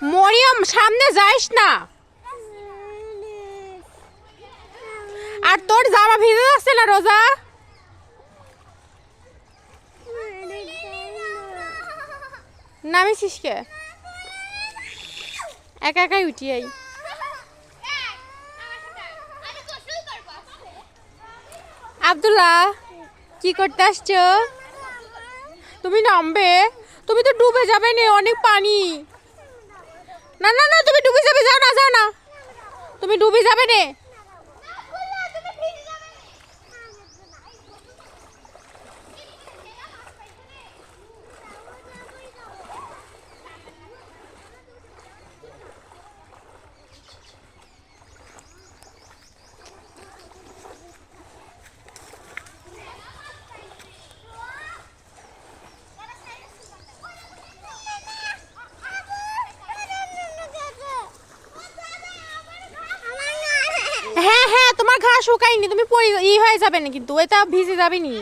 মরিয়ম সামনে যাইস না। আর তোর জামা ভিজে যাচ্ছে না রোজা? নামিছিস কে? একা একাই উঠি আই। আব্দুল্লাহ কি করতে আসছো? তুমি নামবে? তুমি তো ডুবে যাবে না, অনেক পানি। না না না, তুমি ডুবে যাবে, যাও না যাও না, তুমি ডুবে যাবে না। হ্যাঁ হ্যাঁ, তোমার ঘা শুকায়নি, তুমি হয়ে যাবে না, কিন্তু এটা ভিজে যাবে নি।